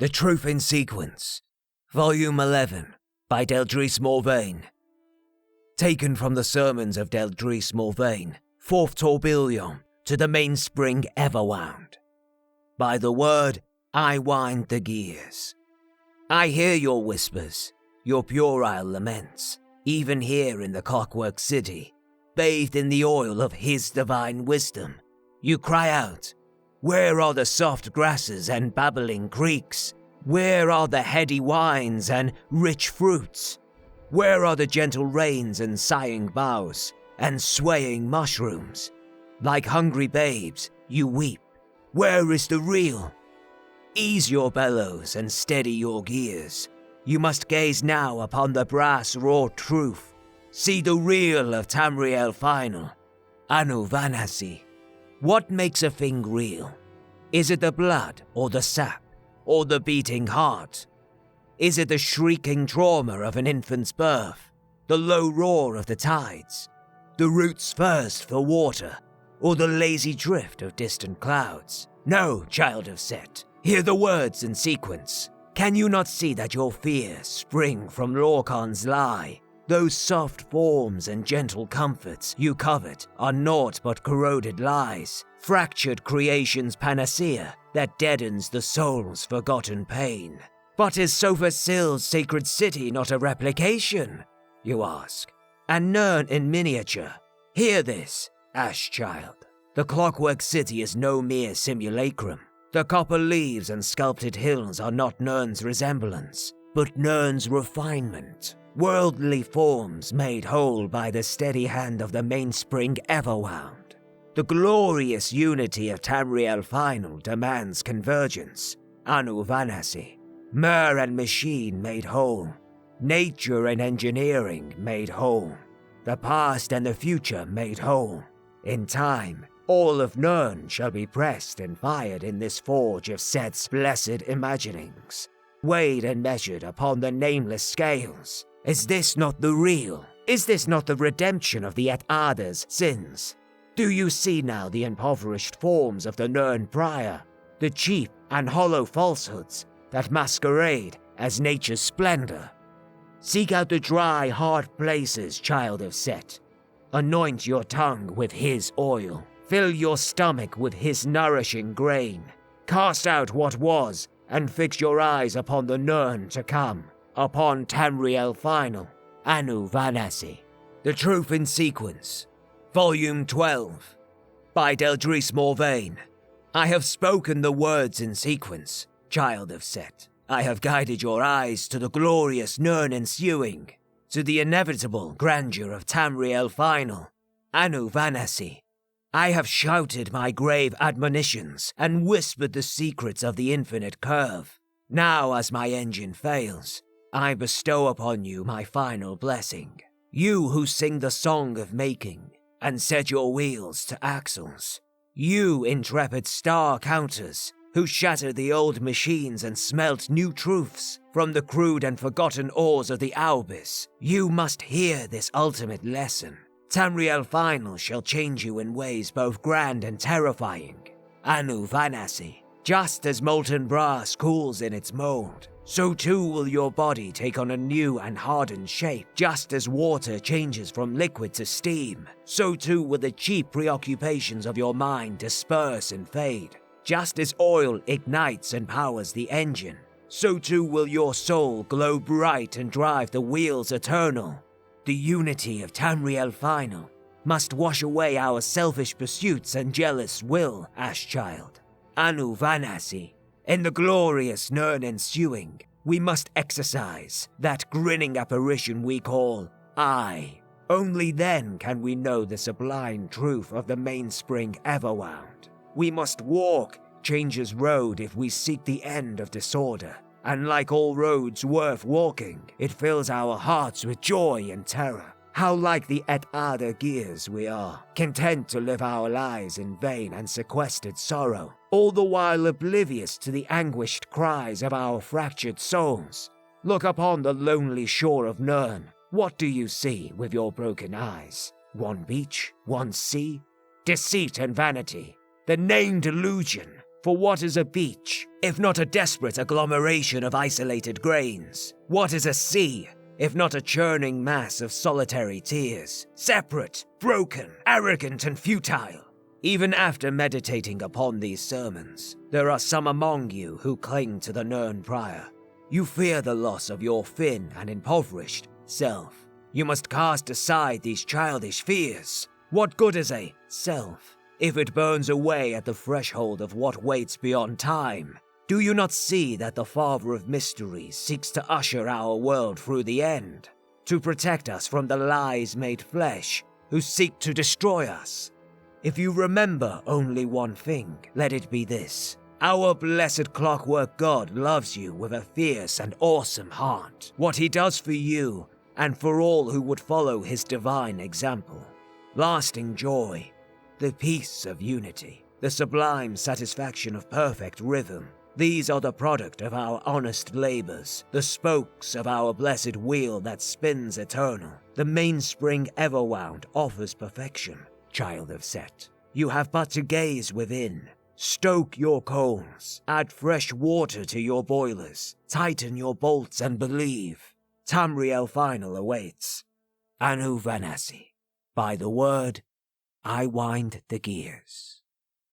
The Truth in Sequence, Volume 11, by Deldris Morvain. Taken from the sermons of Deldris Morvain, 4th Tourbillon, to the mainspring ever wound. By the word, I wind the gears. I hear your whispers, your puerile laments, even here in the clockwork city, bathed in the oil of his divine wisdom. You cry out, where are the soft grasses and babbling creeks? Where are the heady wines and rich fruits? Where are the gentle rains and sighing boughs and swaying mushrooms? Like hungry babes, you weep. Where is the real? Ease your bellows and steady your gears. You must gaze now upon the brass raw truth. See the real of Tamriel Final. Anu Vanassi. What makes a thing real? Is it the blood or the sap or the beating heart? Is it the shrieking trauma of an infant's birth, the low roar of the tides, the roots thirst for water, or the lazy drift of distant clouds? No, child of Set, hear the words in sequence. Can you not see that your fears spring from Lorcan's lie? Those soft forms and gentle comforts you covet are naught but corroded lies, fractured creation's panacea that deadens the soul's forgotten pain. But is Sothasil's sacred city not a replication? You ask. And Nirn in miniature. Hear this, Ash Child. The clockwork city is no mere simulacrum. The copper leaves and sculpted hills are not Nirn's resemblance, but Nirn's refinement. Worldly forms made whole by the steady hand of the mainspring everwound. The glorious unity of Tamriel Final demands convergence. Anu Vanassi. Mer and machine made whole. Nature and engineering made whole. The past and the future made whole. In time, all of Nirn shall be pressed and fired in this forge of Set's blessed imaginings. Weighed and measured upon the nameless scales. Is this not the real? Is this not the redemption of the Et-Ada's sins? Do you see now the impoverished forms of the Nirn Prior, the cheap and hollow falsehoods that masquerade as nature's splendor? Seek out the dry, hard places, child of Set. Anoint your tongue with his oil. Fill your stomach with his nourishing grain. Cast out what was and fix your eyes upon the Nirn to come. Upon Tamriel Final, Anu Vanassi. The Truth in Sequence, Volume 12, by Deldris Morvain. I have spoken the words in sequence, child of Set. I have guided your eyes to the glorious Nirn ensuing, to the inevitable grandeur of Tamriel Final, Anu Vanassi. I have shouted my grave admonitions and whispered the secrets of the infinite curve. Now, as my engine fails, I bestow upon you my final blessing. You who sing the song of making and set your wheels to axles. You intrepid star counters who shatter the old machines and smelt new truths from the crude and forgotten ores of the Albis. You must hear this ultimate lesson. Tamriel Final shall change you in ways both grand and terrifying. Anu Vanassi. Just as molten brass cools in its mold, so too will your body take on a new and hardened shape. Just as water changes from liquid to steam, so too will the cheap preoccupations of your mind disperse and fade. Just as oil ignites and powers the engine, so too will your soul glow bright and drive the wheels eternal. The unity of Tamriel Final must wash away our selfish pursuits and jealous will, Ash Child. Anu Vanassi. In the glorious Nirn ensuing, we must exercise that grinning apparition we call I. Only then can we know the sublime truth of the mainspring everwound. We must walk change's road if we seek the end of disorder. And like all roads worth walking, it fills our hearts with joy and terror. How like the Et-Ada gears we are, content to live our lives in vain and sequestered sorrow, all the while oblivious to the anguished cries of our fractured souls. Look upon the lonely shore of Nirn. What do you see with your broken eyes? One beach? One sea? Deceit and vanity. The named illusion. For what is a beach, if not a desperate agglomeration of isolated grains? What is a sea, if not a churning mass of solitary tears, separate, broken, arrogant, and futile? Even after meditating upon these sermons, there are some among you who cling to the Nern Prior. You fear the loss of your thin and impoverished self. You must cast aside these childish fears. What good is a self if it burns away at the threshold of what waits beyond time? Do you not see that the Father of Mysteries seeks to usher our world through the end, to protect us from the lies made flesh who seek to destroy us? If you remember only one thing, let it be this. Our blessed clockwork God loves you with a fierce and awesome heart. What he does for you, and for all who would follow his divine example. Lasting joy, the peace of unity, the sublime satisfaction of perfect rhythm. These are the product of our honest labors, the spokes of our blessed wheel that spins eternal. The mainspring ever wound offers perfection, child of Set. You have but to gaze within. Stoke your coals, add fresh water to your boilers, tighten your bolts and believe. Tamriel final awaits. Anu Vanassi. By the word, I wind the gears.